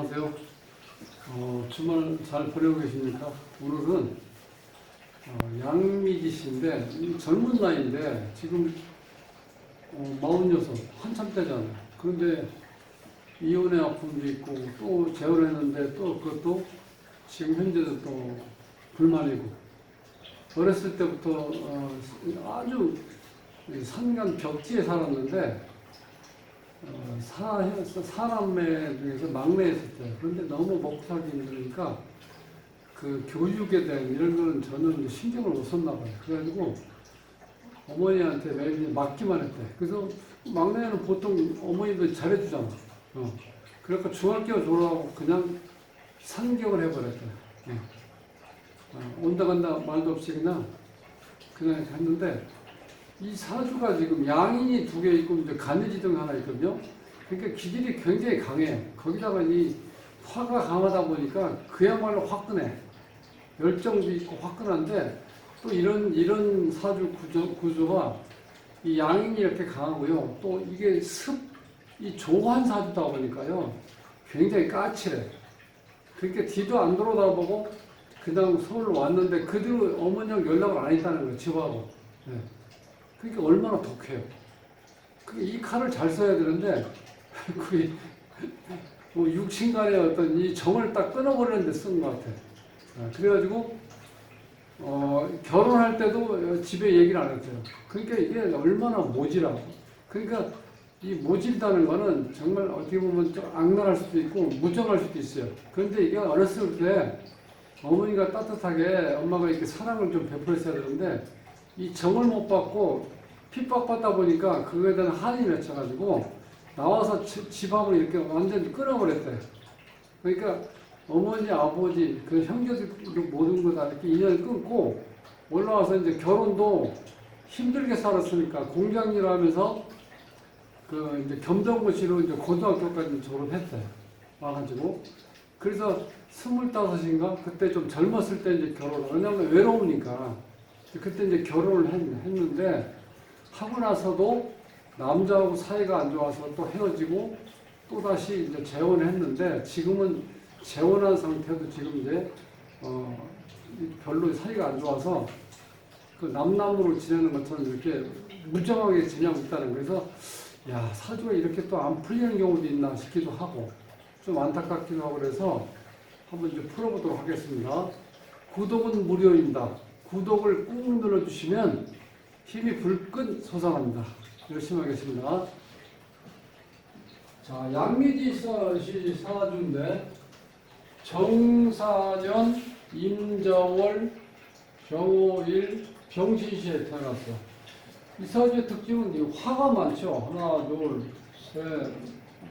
안녕하세요. 주말 잘 보내고 계십니까? 오늘은 양미지 씨인데 젊은 나이인데 지금 46 한참 때잖아요. 그런데 이혼의 아픔도 있고 또 재혼했는데 또 그것도 지금 현재도 또 불만이고 어렸을 때부터 아주 산간 벽지에 살았는데 사남매 중에서 막내였었어요. 그런데 너무 먹고 살기 힘드니까 그 교육에 대한 이런 거는 저는 신경을 못 썼나 봐요. 그래가지고 어머니한테 매일 맡기만 했대. 그래서 막내는 보통 어머니도 잘해주잖아. 그러니까 중학교 졸업하고 그냥 상경을 해버렸대. 온다 간다 말도 없이 그냥 했는데 이 사주가 지금 양인이 2개 있고 이제 간이지등 하나 있거든요. 그러니까 기질이 굉장히 강해요. 거기다가 이 화가 강하다 보니까 그야말로 화끈해. 열정도 있고 화끈한데 또 이런 사주 구조가 이 양인이 이렇게 강하고요. 또 이게 이 조환 사주다 보니까요. 굉장히 까칠해. 그러니까 뒤도 안 돌아다보고 그냥 서울로 왔는데 그대로 어머니랑 연락을 안 했다는 거예요. 집하고. 네. 그러니까 얼마나 독해요. 이 칼을 잘 써야 되는데 그게 뭐 육신간의 어떤 이 정을 딱 끊어버리는 데 쓴 것 같아요. 그래가지고 결혼할 때도 집에 얘기를 안 했어요. 그러니까 이게 얼마나 모질하고. 그러니까 이 모질다는 거는 정말 어떻게 보면 좀 악랄할 수도 있고 무정할 수도 있어요. 그런데 이게 어렸을 때 어머니가 따뜻하게 엄마가 이렇게 사랑을 좀 베풀었어야 되는데 이 정을 못 받고 핍박받다 보니까 그거에 대한 한이 맺혀가지고 나와서 집합을 이렇게 완전히 끊어버렸대. 그러니까 어머니, 아버지, 그 형제들 모든 거 다 이렇게 인연을 끊고 올라와서 이제 결혼도 힘들게 살았으니까 공장 일 하면서 그 이제 겸정고시로 이제 고등학교까지 졸업했대. 와가지고. 그래서 25인가? 그때 좀 젊었을 때 이제 왜냐면 외로우니까. 그때 이제 결혼을 했는데, 하고 나서도 남자하고 사이가 안 좋아서 또 헤어지고, 또 다시 이제 재혼을 했는데, 지금은 재혼한 상태도 지금 이제, 별로 사이가 안 좋아서, 그 남남으로 지내는 것처럼 이렇게 무정하게 지내고 있다는 거예요. 그래서, 야, 사주가 이렇게 또 안 풀리는 경우도 있나 싶기도 하고, 좀 안타깝기도 하고 그래서 한번 이제 풀어보도록 하겠습니다. 구독은 무료입니다. 구독을 꾹 눌러주시면 힘이 불끈 솟아납니다. 열심히 하겠습니다. 자, 양미지 사주인데 정사년, 임자월, 병오일, 병신시에 태어났어. 이 사주의 특징은 화가 많죠. 하나, 둘, 셋,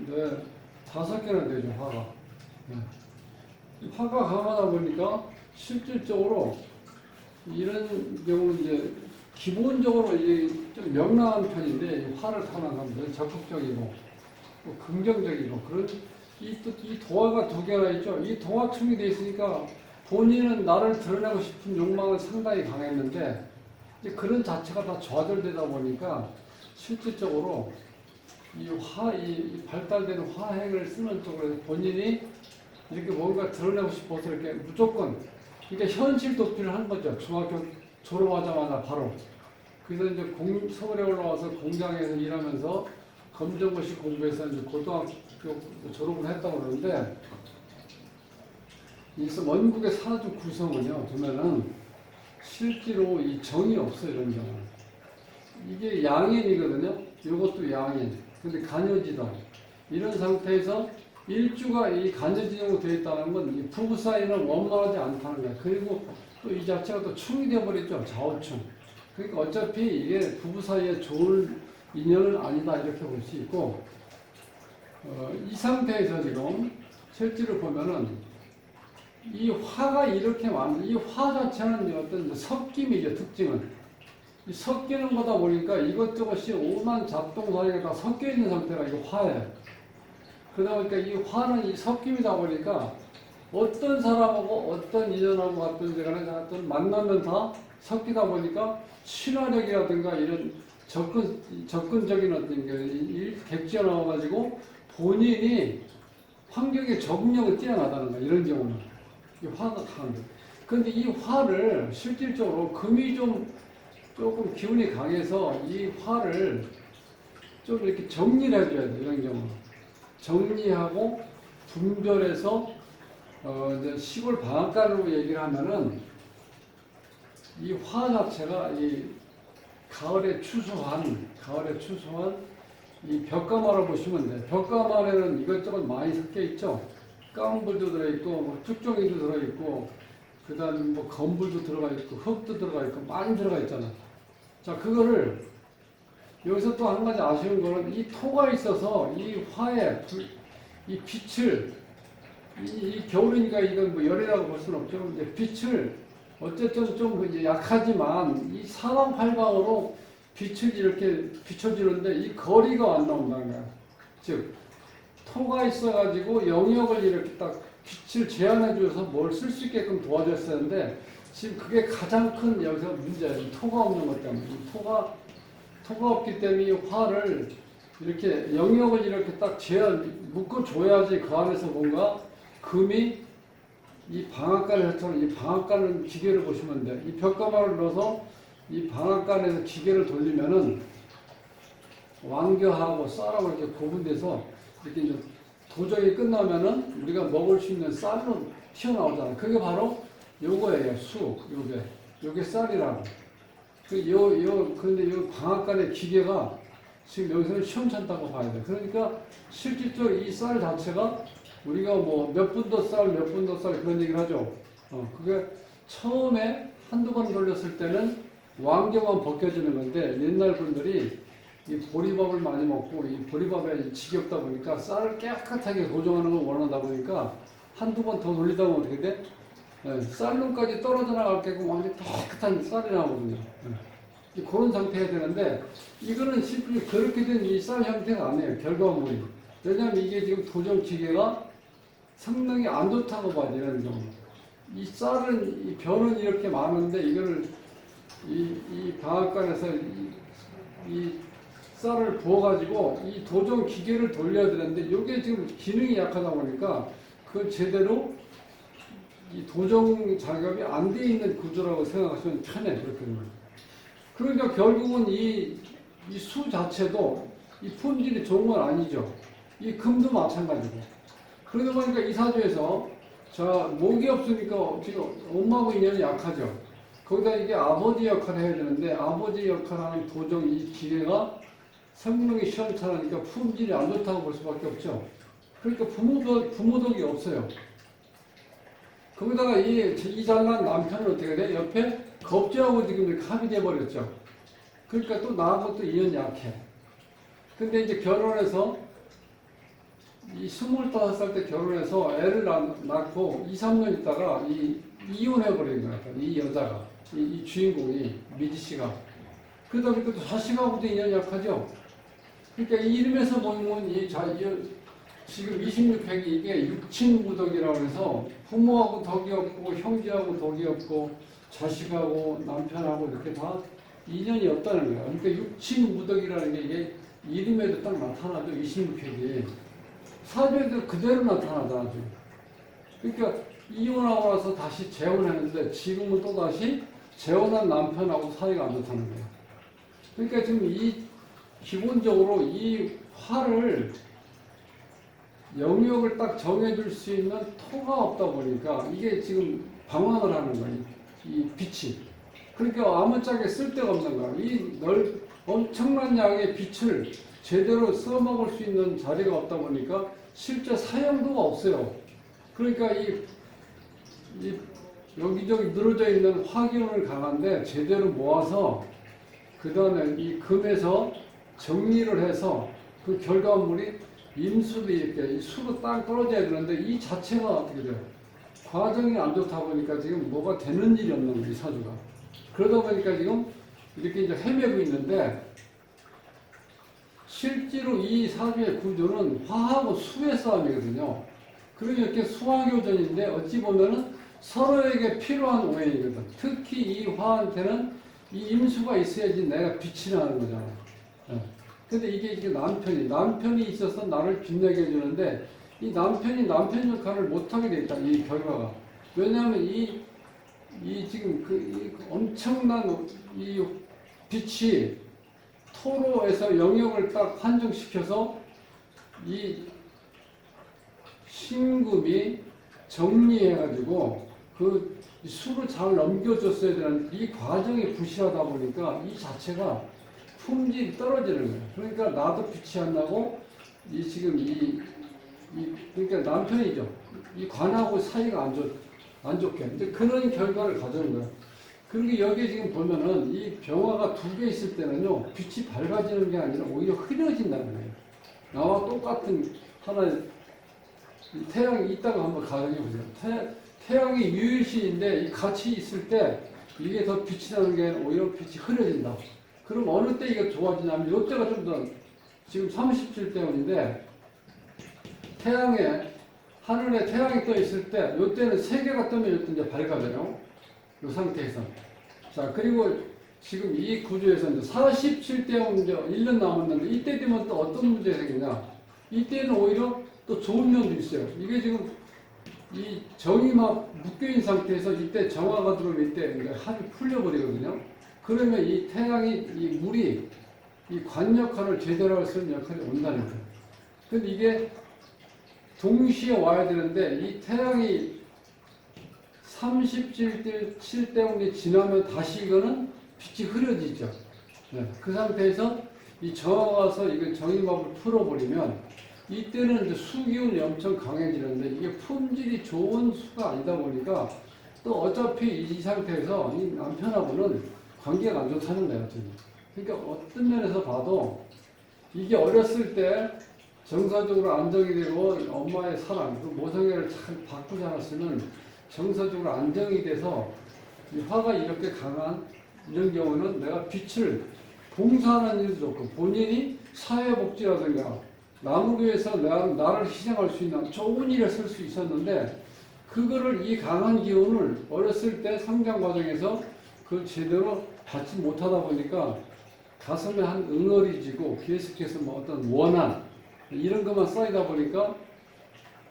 넷, 5개나 되죠, 화가. 화가 강하다 보니까 실질적으로 이런 경우는 이제 기본적으로 이제 좀 명랑한 편인데 화를 타는 사람들 적극적이고 또 긍정적이고 그런 이 도화가 2개나 있죠. 이 도화충이 돼 있으니까 본인은 나를 드러내고 싶은 욕망은 상당히 강했는데 이제 그런 자체가 다 좌절되다 보니까 실질적으로 이 발달되는 화행을 쓰는 쪽으로 본인이 이렇게 뭔가 드러내고 싶어서 이렇게 무조건 그러니까 현실 도피를 한 거죠. 중학교 졸업하자마자 바로. 그래서 이제 서울에 올라와서 공장에서 일하면서 검정고시 공부해서 이제 고등학교 졸업을 했다고 그러는데 이 원국의 사주 구성은요 보면은 실제로 이 정이 없어요. 이런 경우 이게 양인이거든요. 이것도 양인. 근데 간여지다. 이런 상태에서 일주가 이 간여지형으로 되어 있다는 건 이 부부 사이는 원만하지 않다는 거예요. 그리고 또 이 자체가 또 충이 되어버렸죠. 좌우충. 그러니까 어차피 이게 부부 사이에 좋은 인연은 아니다. 이렇게 볼 수 있고, 이 상태에서 지금 실제로 보면은 이 화가 이렇게 이 화 자체는 어떤 섞임이죠. 특징은. 이 섞이는 거다 보니까 이것저것이 오만 잡동사니가 다 섞여 있는 상태가 이거 화예요. 그러다 보니까 이 화는 이 섞임이다 보니까 어떤 사람하고 어떤 인연하고 같은 간에 어떤 만나면 다 섞이다 보니까 친화력이라든가 이런 접근적인 어떤 게 객지가 나와가지고 본인이 환경의 적응력이 뛰어나다는 거야. 이런 경우는. 이 화가 강한 거. 그런데 이 화를 실질적으로 금이 조금 기운이 강해서 이 화를 좀 이렇게 정리를 해줘야 돼. 이런 경우. 정리하고 분별해서 이제 시골 방앗간으로 얘기를 하면은 이 화 자체가 이 가을에 추수한 이 벽가마를 보시면 돼. 벽가마에는 이것저것 많이 섞여 있죠. 깡불도 들어있고, 뭐 특종이도 들어있고, 그 다음에 뭐 건불도 들어가 있고, 흙도 들어가 있고, 많이 들어가 있잖아. 자, 그거를 여기서 또 한 가지 아쉬운 거는 이 토가 있어서 이 화에 이 빛을 이 겨울이니까 이건 뭐 열이라고 볼 수는 없죠. 이제 빛을 어쨌든 좀 이제 약하지만 이 사방팔방으로 빛을 이렇게 비춰주는데 이 거리가 안 나온다는 거야. 즉 토가 있어가지고 영역을 이렇게 딱 빛을 제한해 줘서 뭘 쓸 수 있게끔 도와줬었는데 지금 그게 가장 큰 여기서 문제예요. 이 토가 없는 것 때문에. 이 토가 없기 때문에 이 화를 이렇게 영역을 이렇게 딱 묶어줘야지 그 안에서 뭔가 금이 이 방앗간에서처럼 이 방앗간은 기계를 보시면 돼. 이 벽가마를 넣어서 이 방앗간에서 기계를 돌리면은 왕겨하고 쌀하고 이렇게 구분돼서 이렇게 이제 도정이 끝나면은 우리가 먹을 수 있는 쌀로 튀어나오잖아. 그게 바로 요거예요. 요게 쌀이라고. 그런데 요 방앗간의 기계가 지금 여기서는 시원찮다고 봐야 돼. 그러니까 실질적으로 이 쌀 자체가 우리가 뭐 몇 분도 쌀 그런 얘기를 하죠. 그게 처음에 한두 번 돌렸을 때는 왕겨만 벗겨지는 건데 옛날 분들이 이 보리밥을 많이 먹고 이 보리밥에 지겹다 보니까 쌀을 깨끗하게 고정하는 걸 원하다 보니까 한두 번 더 돌리다 보면 어떻게 돼? 쌀눈까지 떨어져 나갈게끔 완전히 깨끗한 쌀이 나오거든요. 그런 상태가 되는데 이거는 실제 그렇게 된 이 쌀 형태가 아니에요. 결과물이. 왜냐하면 이게 지금 도정 기계가 성능이 안 좋다고 봐야 되는 경우. 이 쌀은 이 변은 이렇게 많은데 이거를 이 방앗간에서 이 쌀을 부어가지고 이 도정 기계를 돌려야 되는데 이게 지금 기능이 약하다 보니까 그 제대로 이 도정 작업이 안 돼 있는 구조라고 생각하시면 편해. 그렇게 되면. 그러니까 결국은 이 수 자체도 이 품질이 좋은 건 아니죠. 이 금도 마찬가지고. 그러다 보니까 이 사주에서 자 목이 없으니까 지금 엄마하고 인연이 약하죠. 거기다 이게 아버지 역할을 해야 되는데 아버지 역할하는 도정 이 기계가 성능이 시원찮으니까 품질이 안 좋다고 볼 수밖에 없죠. 그러니까 부모덕이 없어요. 거기다가 이 잘난 남편은 어떻게 돼? 옆에 겁제하고 지금 합의돼 버렸죠. 그러니까 또 나하고 또 인연이 약해. 근데 이제 결혼해서 이 25살 때 결혼해서 애를 낳고 2, 3년 있다가 이혼해버린 거야. 이 여자가. 이 주인공이, 미지 씨가. 그러다 보니까 또 자식하고도 인연이 약하죠. 그러니까 이 이름에서 보면 지금 26획이 이게 육친무덕이라고 해서 부모하고 덕이 없고 형제하고 덕이 없고 자식하고 남편하고 이렇게 다 인연이 없다는 거야. 그러니까 육친무덕이라는 게 이게 이름에도 딱 나타나죠. 26획이. 사주에도 그대로 나타나잖아. 그러니까 이혼하고 나서 다시 재혼했는데 지금은 또 다시 재혼한 남편하고 사이가 안 좋다는 거야. 그러니까 지금 기본적으로 이 화를 영역을 딱 정해줄 수 있는 토가 없다 보니까 이게 지금 방황을 하는 거야. 이 빛이. 그러니까 아무짝에 쓸데가 없는 거야. 엄청난 양의 빛을 제대로 써먹을 수 있는 자리가 없다 보니까 실제 사용도가 없어요. 그러니까 여기저기 늘어져 있는 화기운을 강한데 제대로 모아서 그 다음에 이 금에서 정리를 해서 그 결과물이 임수도 이렇게 이 수로 딱 떨어져야 되는데 이 자체가 어떻게 돼요? 과정이 안 좋다 보니까 지금 뭐가 되는 일이 없는 거예요, 이 사주가. 그러다 보니까 지금 이렇게 이제 헤매고 있는데 실제로 이 사주의 구조는 화하고 수의 싸움이거든요. 그러니 이렇게 수화교전인데 어찌 보면은 서로에게 필요한 오행이거든. 특히 이 화한테는 이 임수가 있어야지 내가 빛이 나는 거잖아. 근데 이게 남편이 있어서 나를 빛나게 해주는데 이 남편이 남편 역할을 못하게 돼 있다. 이 결과가. 왜냐하면 이 지금 이 엄청난 이 빛이 토로에서 영역을 딱 한정시켜서 이 신금이 정리해가지고 그 수를 잘 넘겨줬어야 되는 이 과정이 부실하다 보니까 이 자체가 품질이 떨어지는 거예요. 그러니까 나도 빛이 안 나고 이 지금 그러니까 남편이죠. 이 관하고 사이가 안 좋게. 근데 그런 결과를 가져온 거예요. 그리고 여기 지금 보면은 이 병화가 두 개 있을 때는요, 빛이 밝아지는 게 아니라 오히려 흐려진다는 거예요. 나와 똑같은 하나의 태양이 있다고 한번 가정해 보세요. 태양이 유일신인데 같이 있을 때 이게 더 빛이 나는 게 오히려 빛이 흐려진다. 그럼 어느 때 이게 좋아지냐면 이때가 좀 더 지금 37대운인데 하늘에 태양이 떠 있을 때 이때는 세 개가 뜨면 이때 이제 밝아져요. 이 상태에서. 자, 그리고 지금 이 구조에서 이제 47대운 이제 1년 남았는데 이때 되면 또 어떤 문제가 생기냐. 이때는 오히려 또 좋은 면도 있어요. 이게 지금 이 정이 막 묶여있는 상태에서 이때 정화가 들어오면 이때 이제 합이 풀려버리거든요. 그러면 이 태양이, 이 물이 이 관 역할을 제대로 할 수 있는 역할이 온다는 거예요. 근데 이게 동시에 와야 되는데 이 태양이 37대운이 지나면 다시 이거는 빛이 흐려지죠. 네. 그 상태에서 이 정화가 와서 이거 정임합을 풀어버리면 이때는 이제 수기운이 엄청 강해지는데 이게 품질이 좋은 수가 아니다 보니까 또 어차피 이 상태에서 이 남편하고는 관계가 안 좋다는 거예요. 그러니까 어떤 면에서 봐도 이게 어렸을 때 정서적으로 안정이 되고 엄마의 사랑, 그 모성애를 잘 바꾸지 않았으면 정서적으로 안정이 돼서 이 화가 이렇게 강한 이런 경우는 내가 빛을 봉사하는 일도 좋고 본인이 사회복지라든가 남을 위해서 나를 희생할 수 있는 좋은 일에 쓸 수 있었는데 그거를 이 강한 기운을 어렸을 때 성장 과정에서 그 제대로 받지 못하다 보니까 가슴에 한 응어리 지고 계속해서 뭐 어떤 원한 이런 것만 쌓이다 보니까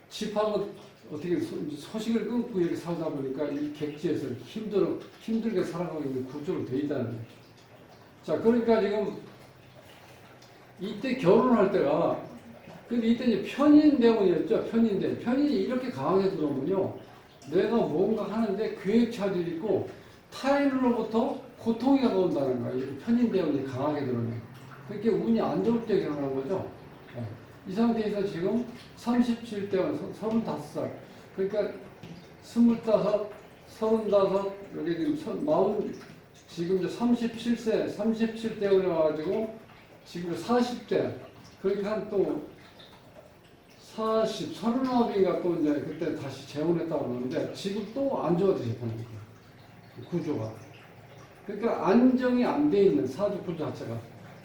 집하고 어떻게 소식을 끊고 이렇게 살다 보니까 이 객지에서 힘들게 살아가고 있는 구조로 되어 있다는 거예요. 자, 그러니까 지금 이때 결혼할 때가 근데 이때 이제 편인대운이었죠. 편인이 이렇게 강하게 들어오면요. 내가 뭔가 하는데 계획 차질이 있고 타인으로부터 고통이 다가온다는 거예요. 이렇게 편인대운이 강하게 들어오면. 그렇게 운이 안 좋을 때 결혼한 거죠. 이 상태에서 지금 37대운, 35살. 그러니까 25, 35, 여기 지금 40, 지금 이제 37대운이 와가지고 지금 40대. 그러니까 한또 39인가 또 이제 그때 다시 재혼했다고 그러는데 지금 또 안 좋아지셨다는 거예요. 구조가. 그러니까 안정이 안 돼 있는 사주 구조 자체가.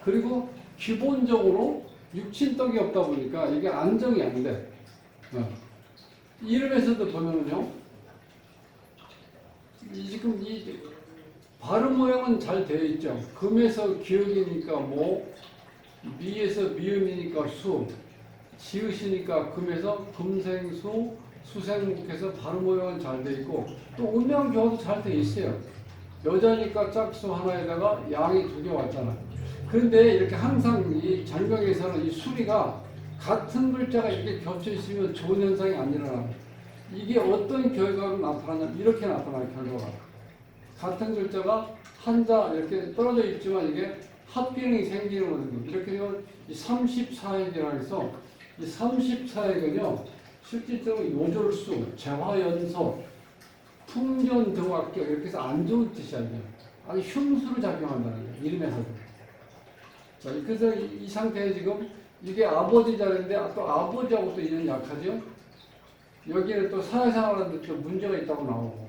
그리고 기본적으로 육친떡이 없다 보니까 이게 안정이 안 돼. 이름에서도 보면은요, 지금 이 발음 모양은 잘 되어 있죠. 금에서 기억이니까 모, 미에서 미음이니까 수, 지으시니까 금에서 금생수, 수생목해서 발음 모양은 잘 돼 있고 또 운명교화도 잘 돼 있어요. 여자니까 짝수 하나에다가 양이 두 개 왔잖아. 그런데 이렇게 항상 이 장경에서는 이 수리가 같은 글자가 이렇게 겹쳐 있으면 좋은 현상이 안 일어나. 이게 어떤 결과로 나타나냐면 이렇게 나타나요. 결과가 같은 글자가 한자 이렇게 떨어져 있지만 이게 합기능이 생기는 거거든요. 이렇게 되면 이 34핵이라 해서 이 34핵은요 실질적으로 요절수, 재화연소, 풍전등합격 이렇게 해서 안 좋은 뜻이 아니에요. 아주 흉수를 작용한다는 거예요. 이름에서도. 자, 그래서 이 상태에 지금 이게 아버지 자리인데 또 아버지하고 또 인연이 약하죠. 여기에 또 사회생활하는데 또 문제가 있다고 나오고.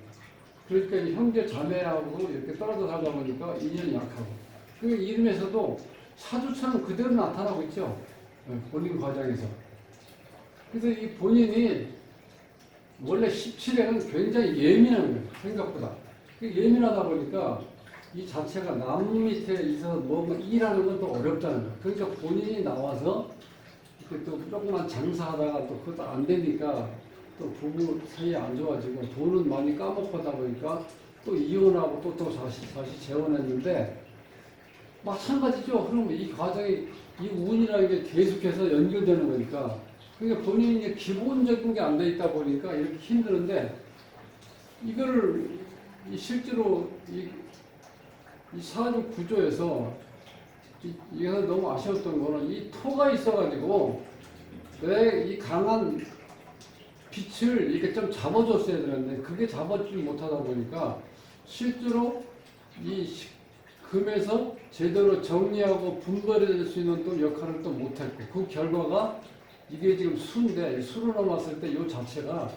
그러니까 이 형제 자매하고 이렇게 떨어져 살다 보니까 인연이 약하고. 그 이름에서도 사주처럼 그대로 나타나고 있죠. 본인 과정에서. 그래서 이 본인이 원래 17회는 굉장히 예민한 거예요. 생각보다. 예민하다 보니까 이 자체가 남 밑에 있어서 뭔가 일하는 건 또 어렵다는 거예요. 그러니까 본인이 나와서 또 조금만 장사하다가 또 그것도 안 되니까 또 부부 사이 안 좋아지고 돈은 많이 까먹고 하다 보니까 또 이혼하고 또 다시 재혼했는데 마찬가지죠. 그러면 이 과정이 이 운이라는 게 계속해서 연결되는 거니까 그러니까 본인이 이제 기본적인 게 안 돼 있다 보니까 이렇게 힘드는데 이거를 실제로 이 사주 구조에서 이게 너무 아쉬웠던 거는 이 토가 있어가지고 내 이 강한 빛을 이렇게 좀 잡아줬어야 되는데 그게 잡아주지 못하다 보니까 실제로 이 금에서 제대로 정리하고 분별해낼 수 있는 또 역할을 또 못했고 그 결과가 이게 지금 수인데 수로 넘었을 때 이 자체가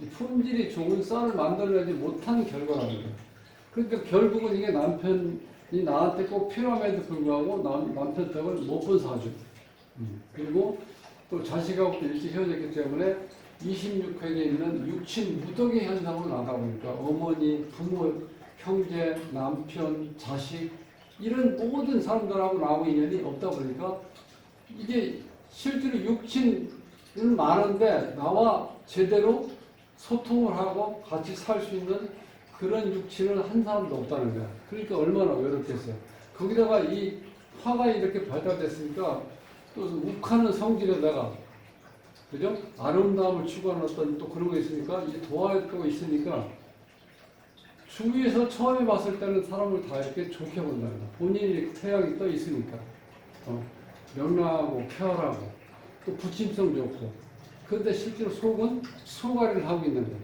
이 품질이 좋은 쌀을 만들어내지 못한 결과랍니다. 그러니까 결국은 이게 남편이 나한테 꼭 필요함에도 불구하고 남편 덕을 못 본 사주. 그리고 또 자식하고 일찍 헤어졌기 때문에 26획에 있는 육친 무덕의 현상으로 나다 보니까 어머니, 부모, 형제, 남편, 자식 이런 모든 사람들하고 나하고 인연이 없다 보니까 이게 실제로 육친은 많은데 나와 제대로 소통을 하고 같이 살 수 있는 그런 육친은 한 사람도 없다는 거야. 그러니까 얼마나 외롭겠어요. 거기다가 이 화가 이렇게 발달됐으니까 또 욱하는 성질에다가 그죠? 아름다움을 추구하는 어떤 또 그런 거 있으니까 이 도화가 있으니까 주위에서 처음에 봤을 때는 사람을 다 이렇게 좋게 본다는 거야. 본인이 태양이 떠 있으니까 명랑하고 쾌활하고 또 부침성 좋고 그런데 실제로 속은 소가리를 하고 있는 거야.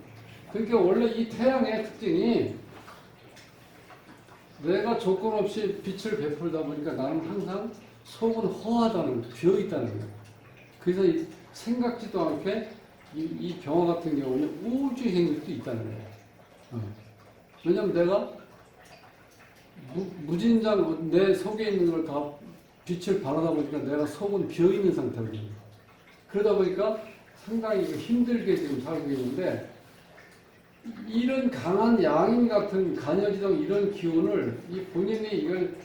그러니까 원래 이 태양의 특징이 내가 조건 없이 빛을 베풀다 보니까 나는 항상 속은 허하다는 비어 있다는 거야. 그래서 생각지도 않게 이 병화 같은 경우는 우울증이 생길 수도 있다는 거예요. 왜냐면 내가 무진장 내 속에 있는 걸 다 빛을 바라다 보니까 내가 속은 비어 있는 상태거든요. 그러다 보니까 상당히 힘들게 지금 살고 있는데 이런 강한 양인 같은 간여지동 이런 기운을 이 본인이 이걸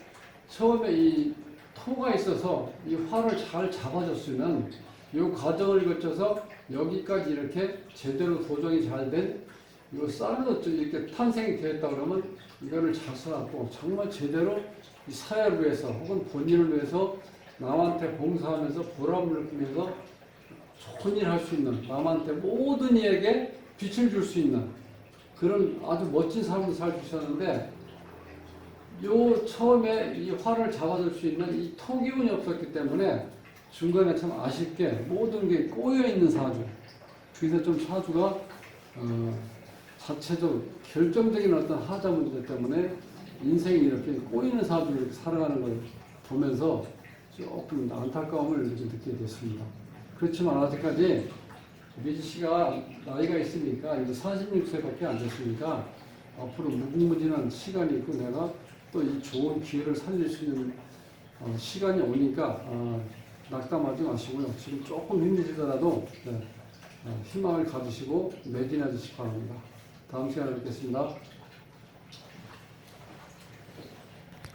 처음에 이 토가 있어서 이 화를 잘 잡아줬으면 이 과정을 거쳐서 여기까지 이렇게 제대로 도정이 잘 된 이거 쌀로 이렇게 탄생이 되었다 그러면 이거를 잘 써놨고 정말 제대로 이 사회를 위해서 혹은 본인을 위해서 남한테 봉사하면서 보람을 느끼면서 좋은 일 할 수 있는 남한테 모든 이에게 빛을 줄 수 있는 그런 아주 멋진 삶을 살주셨는데 요 처음에 이 화를 잡아줄 수 있는 이 토기운이 없었기 때문에 중간에 참 아쉽게 모든 게 꼬여있는 사주. 그래서 좀 사주가 자체적 결정적인 어떤 하자 문제 때문에 인생이 이렇게 꼬이는 사주를 이렇게 살아가는 걸 보면서 조금 안타까움을 이렇게 느끼게 됐습니다. 그렇지만 아직까지 미지 씨가 나이가 있으니까 이제 46세밖에 안 됐으니까 앞으로 무궁무진한 시간이 있고 내가 또 이 좋은 기회를 살릴 수 있는 시간이 오니까 낙담하지 마시고요. 지금 조금 힘드시더라도 희망을 가지시고 매진해 주시기 바랍니다. 다음 시간에 뵙겠습니다.